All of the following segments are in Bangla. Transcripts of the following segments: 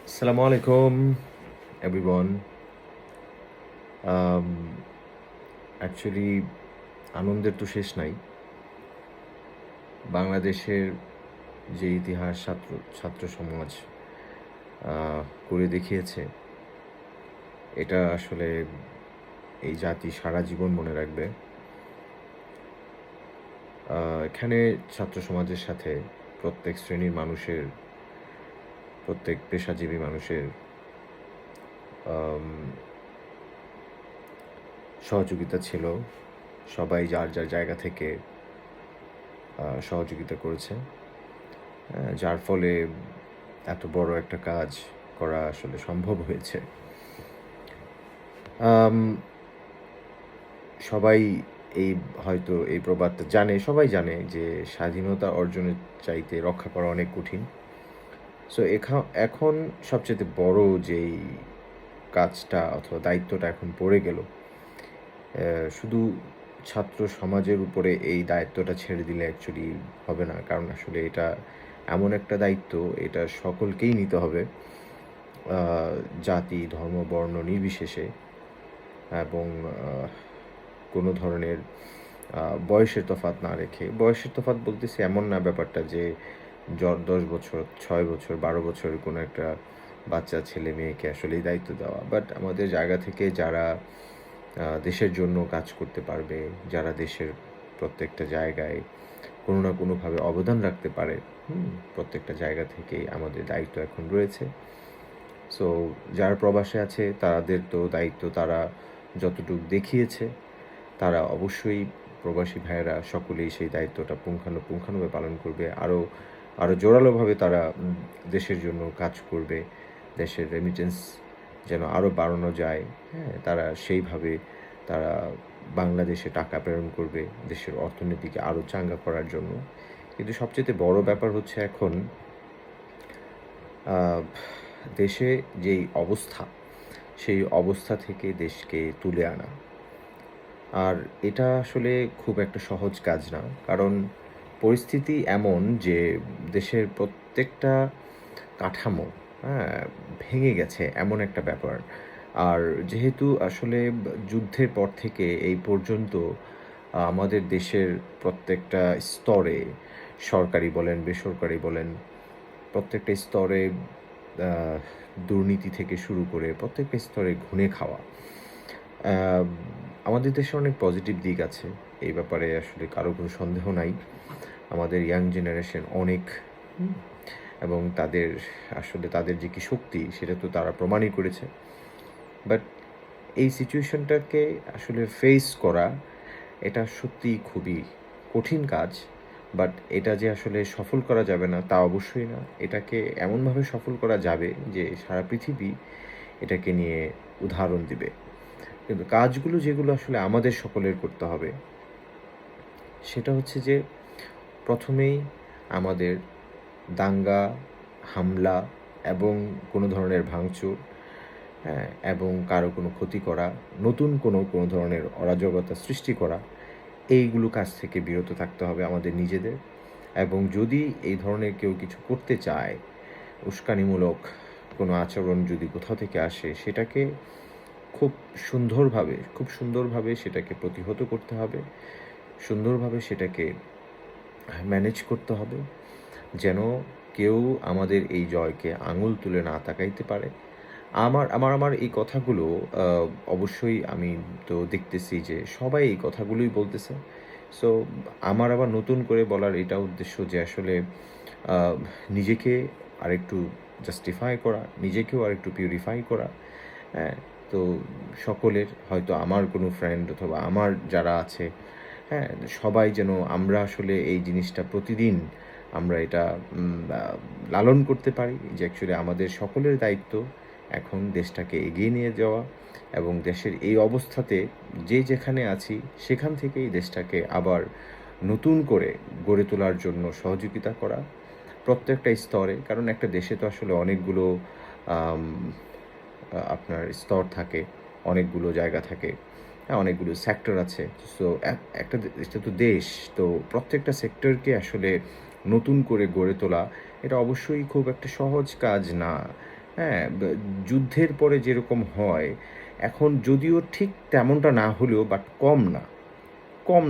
Assalamu alaikum, everyone. অ্যাকচুয়ালি আনন্দের তো শেষ নাই। বাংলাদেশের যে ইতিহাস ছাত্র সমাজ করে দেখিয়েছে, এটা আসলে এই জাতি সারা জীবন মনে রাখবে। এখানে ছাত্র সমাজের সাথে প্রত্যেক শ্রেণীর মানুষের, প্রত্যেক পেশাজীবী মানুষের সহযোগিতা ছিল। সবাই যার যার জায়গা থেকে সহযোগিতা করেছে, যার ফলে এত বড় একটা কাজ করা আসলে সম্ভব হয়েছে। সবাই হয়তো এই প্রবাদটা জানে, সবাই জানে যে স্বাধীনতা অর্জনের চাইতে রক্ষা করা অনেক কঠিন। সো এখন সবচেয়ে বড় যেই কাজটা অথবা দায়িত্বটা এখন পড়ে গেল, শুধু ছাত্র সমাজের উপরে এই দায়িত্বটা ছেড়ে দিলে অ্যাকচুয়ালি হবে না, কারণ আসলে এটা এমন একটা দায়িত্ব, এটা সকলকেই নিতে হবে, জাতি ধর্ম বর্ণ নির্বিশেষে, এবং কোনো ধরনের বয়সের তফাৎ না রেখে। বয়সের তফাৎ বলতেছি এমন না ব্যাপারটা যে 10 বছর 6 বছর 12 বছরের কোনো একটা বাচ্চা ছেলে মেয়েকে আসলে এই দায়িত্ব দেওয়া, বাট আমাদের জায়গা থেকে যারা দেশের জন্য কাজ করতে পারবে, যারা দেশের প্রত্যেকটা জায়গায় কোনো না কোনোভাবে অবদান রাখতে পারে, প্রত্যেকটা জায়গা থেকেই আমাদের দায়িত্ব এখন রয়েছে। সো যারা প্রবাসে আছে তাদের তো দায়িত্ব, তারা যতটুকু দেখিয়েছে, তারা অবশ্যই প্রবাসী ভাইয়েরা সকলেই সেই দায়িত্বটা পুঙ্খানুপুঙ্খানুভাবে পালন করবে। আরও জোরালোভাবে তারা দেশের জন্য কাজ করবে। দেশের রেমিটেন্স যেন আরও বাড়ানো যায়, তারা সেইভাবে তারা বাংলাদেশে টাকা প্রেরণ করবে দেশের অর্থনীতিকে আরও চাঙ্গা করার জন্য। কিন্তু সবচেয়ে বড় ব্যাপার হচ্ছে এখন দেশে যেই অবস্থা, সেই অবস্থা থেকে দেশকে তুলে আনা। আর এটা আসলে খুব একটা সহজ কাজ না, কারণ পরিস্থিতি এমন যে দেশের প্রত্যেকটা কাঠামো ভেঙে গেছে, এমন একটা ব্যাপার। আর যেহেতু আসলে যুদ্ধের পর থেকে এই পর্যন্ত আমাদের দেশের প্রত্যেকটা স্তরে, সরকারি বলেন বেসরকারি বলেন, প্রত্যেকটা স্তরে দুর্নীতি থেকে শুরু করে প্রত্যেকটা স্তরে ঘুণে খাওয়া। আমাদের দেশে অনেক পজিটিভ দিক আছে, এই ব্যাপারে আসলে কারো কোনো সন্দেহ নাই। আমাদের ইয়াং জেনারেশন অনেক, এবং তাদের যে কি শক্তি, সেটা তো তারা প্রমাণই করেছে। বাট এই সিচুয়েশনটাকে আসলে ফেস করা, এটা সত্যিই খুবই কঠিন কাজ। বাট এটা যে আসলে সফল করা যাবে না তা অবশ্যই না। এটাকে এমনভাবে সফল করা যাবে যে সারা পৃথিবী এটাকে নিয়ে উদাহরণ দিবে। কিন্তু কাজগুলো যেগুলো আসলে আমাদের সকলের করতে হবে, সেটা হচ্ছে যে প্রথমেই আমাদের দাঙ্গা, হামলা এবং কোনো ধরনের ভাঙচুর, এবং কারো কোনো ক্ষতি করা, নতুন কোনো ধরনের অরাজকতা সৃষ্টি করা, এইগুলো কাজ থেকে বিরত থাকতে হবে আমাদের নিজেদের। এবং যদি এই ধরনের কেউ কিছু করতে চায়, উস্কানিমূলক কোনো আচরণ যদি কোথাও থেকে আসে, সেটাকে খুব সুন্দরভাবে সেটাকে প্রতিহত করতে হবে, সুন্দরভাবে সেটাকে ম্যানেজ করতে হবে, যেন কেউ আমাদের এই জয়কে আঙুল তুলে না তাকাইতে পারে। আমার এই কথাগুলো অবশ্যই আমি তো দেখতেছি যে সবাই এই কথাগুলোই বলতেছে। সো আমার আবার নতুন করে বলার এটা উদ্দেশ্য যে আসলে নিজেকে আরেকটু জাস্টিফাই করা, নিজেকেও আরেকটু পিউরিফাই করা। তো সকলের, হয়তো আমার কোনো ফ্রেন্ড অথবা আমার যারা আছে, সবাই যেন আমরা আসলে এই জিনিসটা প্রতিদিন আমরা এটা লালন করতে পারি, যে অ্যাকচুয়ালি আমাদের সকলের দায়িত্ব এখন দেশটাকে এগিয়ে নিয়ে যাওয়া, এবং দেশের এই অবস্থাতে যে যেখানে আছি সেখান থেকেই দেশটাকে আবার নতুন করে গড়ে তোলার জন্য সহযোগিতা করা প্রত্যেকটা স্তরে। কারণ একটা দেশে তো আসলে অনেকগুলো আপনার স্তর থাকে, অনেকগুলো জায়গা থাকে, অনেকগুলো সেক্টর আছে। সো এটা তো দেশ, তো প্রত্যেকটা সেক্টরকে আসলে নতুন করে গড়ে তোলা, এটা অবশ্যই খুব একটা সহজ কাজ না। হ্যাঁ, যুদ্ধের পরে যেরকম হয় এখন যদিও ঠিক তেমনটা না হলেও বাট কম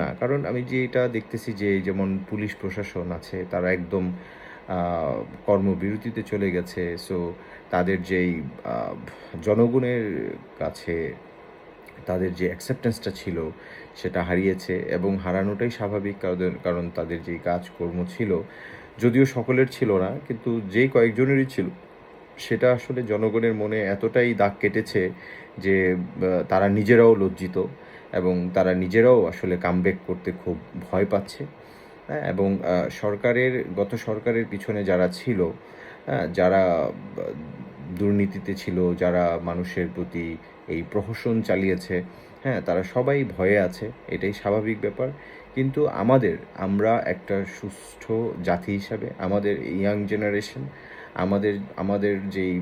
না কারণ আমি যে এটা দেখতেছি যে যেমন পুলিশ প্রশাসন আছে তারা একদম কর্মবিরতিতে চলে গেছে। সো তাদের যেই আহ, জনগণের কাছে তাদের যে অ্যাকসেপ্টেন্সটা ছিল সেটা হারিয়েছে এবং হারানোটাই স্বাভাবিক কারণ তাদের যেই কাজকর্ম ছিল যদিও সকলের ছিল না কিন্তু যেই কয়েকজনেরই ছিল সেটা আসলে জনগণের মনে এতটাই দাগ কেটেছে যে তারা নিজেরাও লজ্জিত এবং তারা নিজেরাও আসলে কামব্যাক করতে খুব ভয় পাচ্ছে। হ্যাঁ, এবং গত সরকারের পিছনে যারা ছিল, হ্যাঁ, যারা দুর্নীতিতে ছিল, যারা মানুষের প্রতি এই প্রহসন চালিয়েছে, হ্যাঁ, তারা সবাই ভয়ে আছে, এটাই স্বাভাবিক ব্যাপার। কিন্তু আমরা একটা সুস্থ জাতি হিসাবে আমাদের ইয়াং জেনারেশন আমাদের আমাদের যেই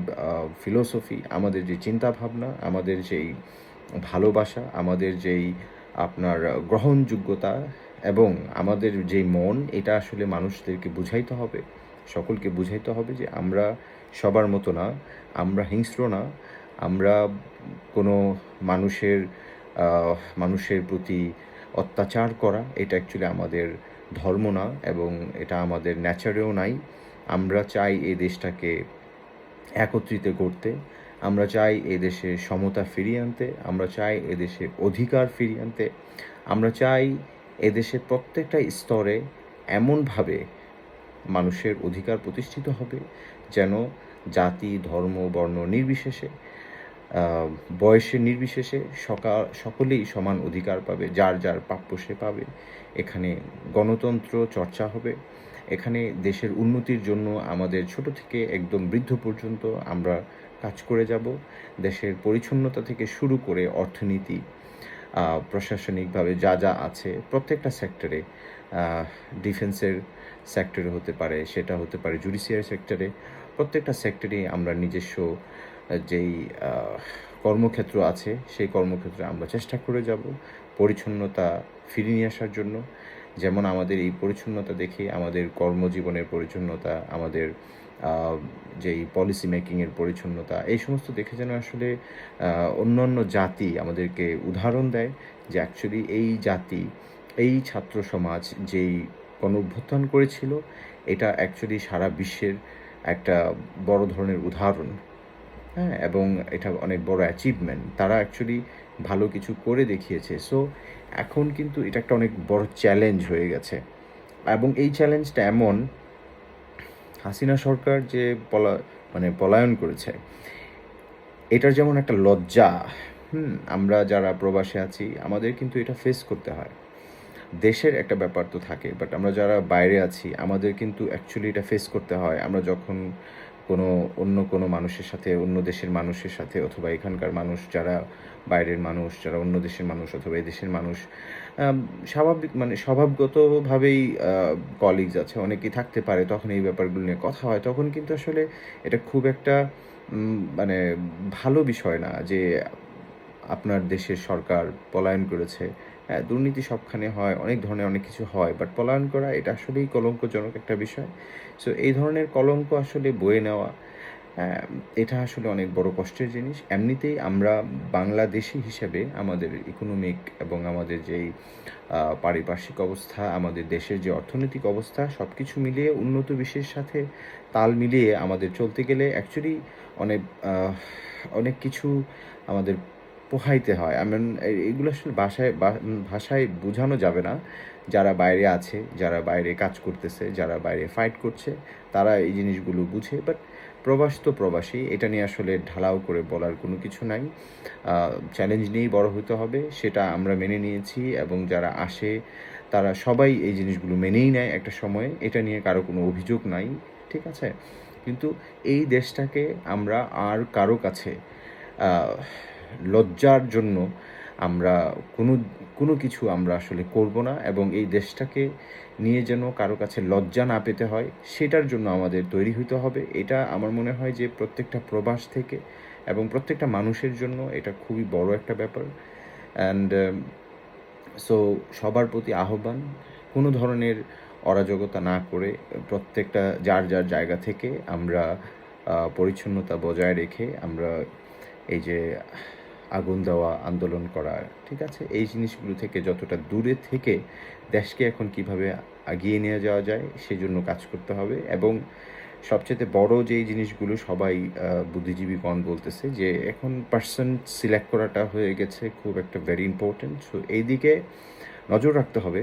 ফিলোসফি, আমাদের যে চিন্তাভাবনা, আমাদের যেই ভালোবাসা, আমাদের যেই আপনার গ্রহণযোগ্যতা এবং আমাদের যেই মন, এটা আসলে মানুষদেরকে বুঝাইতে হবে, সকলকে বুঝাইতে হবে যে আমরা সবার মতো না, আমরা হিংস্র না, আমরা কোনো মানুষের মানুষের প্রতি অত্যাচার করা এটা অ্যাকচুয়ালি আমাদের ধর্ম না এবং এটা আমাদের ন্যাচারেও নাই। আমরা চাই এই দেশটাকে একত্রিত করতে, আমরা চাই এদেশে সমতা ফিরিয়ে আনতে, আমরা চাই এদেশে অধিকার ফিরিয়ে আনতে, আমরা চাই এদেশের প্রত্যেকটা স্তরে এমনভাবে মানুষের অধিকার প্রতিষ্ঠিত হবে যেন জাতি ধর্ম বর্ণ নির্বিশেষে বয়সের নির্বিশেষে সকলেই সমান অধিকার পাবে, যার যার প্রাপ্য সে পাবে। এখানে গণতন্ত্র চর্চা হবে, এখানে দেশের উন্নতির জন্য আমাদের ছোট থেকে একদম বৃদ্ধ পর্যন্ত আমরা কাজ করে যাব। দেশের পরিচ্ছন্নতা থেকে শুরু করে অর্থনীতি, প্রশাসনিকভাবে যা যা আছে প্রত্যেকটা সেক্টরে, ডিফেন্সের সেক্টরে হতে পারে, সেটা হতে পারে জুডিশিয়ারি সেক্টরে, প্রত্যেকটা সেক্টরেই আমরা নিজস্ব যেই কর্মক্ষেত্র আছে সেই কর্মক্ষেত্রে আমরা চেষ্টা করে যাব পরিচ্ছন্নতা ফিরিয়ে নিয়ে আসার জন্য। যেমন আমাদের এই পরিচ্ছন্নতা দেখে আমাদের কর্মজীবনের পরিচ্ছন্নতা, আমাদের যেই পলিসি মেকিংয়ের পরিচ্ছন্নতা, এই সমস্ত দেখে যেন আসলে অন্যান্য জাতি আমাদেরকে উদাহরণ দেয় যে অ্যাকচুয়ালি এই জাতি, এই ছাত্র সমাজ যেই গণঅভ্যুত্থান করেছিল এটা অ্যাকচুয়ালি সারা বিশ্বের একটা বড় ধরনের উদাহরণ। হ্যাঁ, এবং এটা অনেক বড় অ্যাচিভমেন্ট, তারা অ্যাকচুয়ালি ভালো কিছু করে দেখিয়েছে। সো এখন কিন্তু এটা একটা অনেক বড় চ্যালেঞ্জ হয়ে গেছে এবং এই চ্যালেঞ্জটা এমন, হাসিনা সরকার যে পলায়ন করেছে এটার যেমন একটা লজ্জা, আমরা যারা প্রবাসে আছি আমাদের কিন্তু এটা ফেস করতে হয়। দেশের একটা ব্যাপার তো থাকে বাট আমরা যারা বাইরে আছি আমাদের কিন্তু অ্যাকচুয়ালি এটা ফেস করতে হয়। আমরা যখন অন্য কোনো মানুষের সাথে, অন্য দেশের মানুষের সাথে অথবা এখানকার মানুষ যারা বাইরের মানুষ, যারা অন্য দেশের মানুষ অথবা এই দেশের মানুষ, স্বাভাবিক স্বভাবগতভাবেই কলিগস আছে অনেকেই থাকতে পারে, তখন এই ব্যাপারগুলো নিয়ে কথা হয়, তখন কিন্তু আসলে এটা খুব একটা মানে ভালো বিষয় না যে আপনার দেশের সরকার পলায়ন করেছে। হ্যাঁ, দুর্নীতি সবখানে হয়, অনেক ধরনের অনেক কিছু হয়, বাট পলায়ন করা এটা আসলেই কলঙ্কজনক একটা বিষয়। সো এই ধরনের কলঙ্ক আসলে বয়ে নেওয়া, এটা আসলে অনেক বড় কষ্টের জিনিস। এমনিতেই আমরা বাংলাদেশি হিসেবে আমাদের ইকোনমিক এবং আমাদের যেই পারিপার্শ্বিক অবস্থা, আমাদের দেশের যে অর্থনৈতিক অবস্থা সব কিছু মিলিয়ে উন্নত বিশ্বের সাথে তাল মিলিয়ে আমাদের চলতে গেলে অ্যাকচুয়ালি অনেক অনেক কিছু আমাদের পোহাইতে হয়। এগুলো আসলে ভাষায় বোঝানো যাবে না। যারা বাইরে আছে, যারা বাইরে কাজ করতেছে, যারা বাইরে ফাইট করছে, তারা এই জিনিসগুলো বুঝে। বাট প্রবাস তো প্রবাসী, এটা নিয়ে আসলে ঢালাও করে বলার কোনো কিছু নাই। চ্যালেঞ্জ নিয়েই বড় হতে হবে, সেটা আমরা মেনে নিয়েছি এবং যারা আসে তারা সবাই এই জিনিসগুলো মেনেই নেয় একটা সময়ে, এটা নিয়ে কারো কোনো অভিযোগ নাই, ঠিক আছে? কিন্তু এই দেশটাকে আমরা আর কারো কাছে লজ্জার জন্য আমরা কোনো কোনো কিছু আমরা আসলে করব না এবং এই দেশটাকে নিয়ে যেন কারো কাছে লজ্জা না পেতে হয় সেটার জন্য আমাদের তৈরি হতে হবে। এটা আমার মনে হয় যে প্রত্যেকটা প্রবাস থেকে এবং প্রত্যেকটা মানুষের জন্য এটা খুবই বড় একটা ব্যাপার। অ্যান্ড সো সবার প্রতি আহ্বান, কোনো ধরনের অরাজকতা না করে প্রত্যেকটা যার যার জায়গা থেকে আমরা পরিচ্ছন্নতা বজায় রেখে আমরা এই যে আগুন দেওয়া, আন্দোলন করা, ঠিক আছে? এই জিনিসগুলো থেকে যতটা দূরে থেকে দেশকে এখন কিভাবে এগিয়ে নিয়ে যাওয়া যায় সেজন্য কাজ করতে হবে। এবং সবচাইতে বড় যেই জিনিসগুলো সবাই বুদ্ধিজীবীগণ বলতেছে যে এখন পার্সন সিলেক্ট করাটা হয়ে গেছে খুব একটা ভেরি ইম্পর্ট্যান্ট। সো এই দিকে নজর রাখতে হবে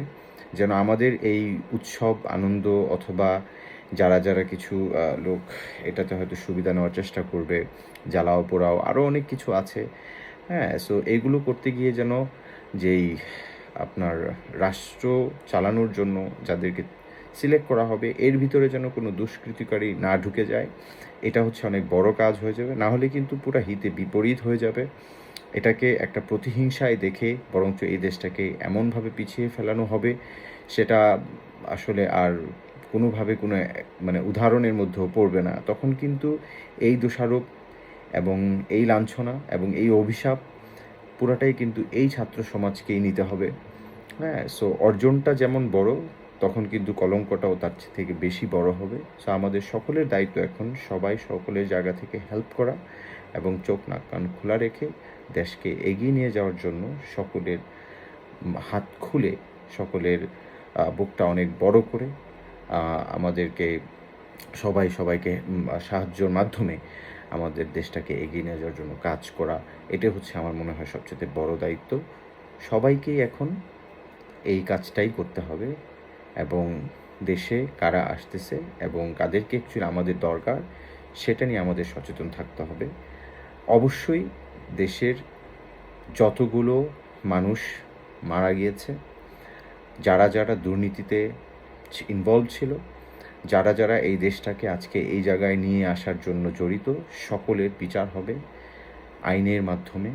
যেন আমাদের এই উৎসব আনন্দ অথবা যারা কিছু লোক এটাতে হয়তো সুবিধা নেওয়ার চেষ্টা করবে, জ্বালাও পোড়াও আরও অনেক কিছু আছে, হ্যাঁ? সো এইগুলো করতে গিয়ে যেন যেই আপনার রাষ্ট্র চালানোর জন্য যাদেরকে সিলেক্ট করা হবে এর ভিতরে যেন কোনো দুষ্কৃতিকারী না ঢুকে যায়, এটা হচ্ছে অনেক বড় কাজ হয়ে যাবে। না হলে কিন্তু পুরা হিতে বিপরীত হয়ে যাবে। এটাকে একটা প্রতিহিংসায় দেখে বরঞ্চ এই দেশটাকে এমনভাবে পিছিয়ে ফেলানো হবে, সেটা আসলে আর কোনোভাবে কোনো মানে উদাহরণের মধ্যেও পড়বে না। তখন কিন্তু এই দোষারোপ এবং এই লাঞ্ছনা এবং এই অভিশাপ পুরাটাই কিন্তু এই ছাত্র সমাজকেই নিতে হবে, হ্যাঁ? সো অর্জনটা যেমন বড়, তখন কিন্তু কলঙ্কটাও তার থেকে বেশি বড় হবে। সো আমাদের সকলের দায়িত্ব এখন সবাই সকলের জায়গা থেকে হেল্প করা এবং চোখ নাক কান খোলা রেখে দেশকে এগিয়ে নিয়ে যাওয়ার জন্য সকলের হাত খুলে, সকলের বুকটা অনেক বড় করে আমাদেরকে সবাইকে সাহায্যের মাধ্যমে আমাদের দেশটাকে এগিয়ে নিয়ে যাওয়ার জন্য কাজ করা, এটা হচ্ছে আমার মনে হয় সবচেয়ে বড় দায়িত্ব। সবাইকেই এখন এই কাজটাই করতে হবে এবং দেশে কারা আসতেছে এবং কাদেরকে অ্যাকচুয়ালি আমাদের দরকার সেটা নিয়ে আমাদের সচেতন থাকতে হবে। অবশ্যই দেশের যতগুলো মানুষ মারা গিয়েছে, যারা দুর্নীতিতে ইনভলভ ছিল, যারা এই দেশটাকে আজকে এই জায়গায় নিয়ে আসার জন্য জড়িত, সকলের বিচার হবে আইনের মাধ্যমে।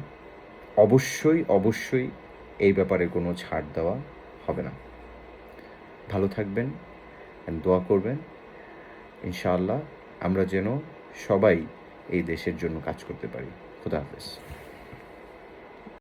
অবশ্যই এই ব্যাপারে কোনো ছাড় দেওয়া হবে না। ভালো থাকবেন, দোয়া করবেন। ইনশাআল্লাহ আমরা যেন সবাই এই দেশের জন্য কাজ করতে পারি। খোদা হাফেজ।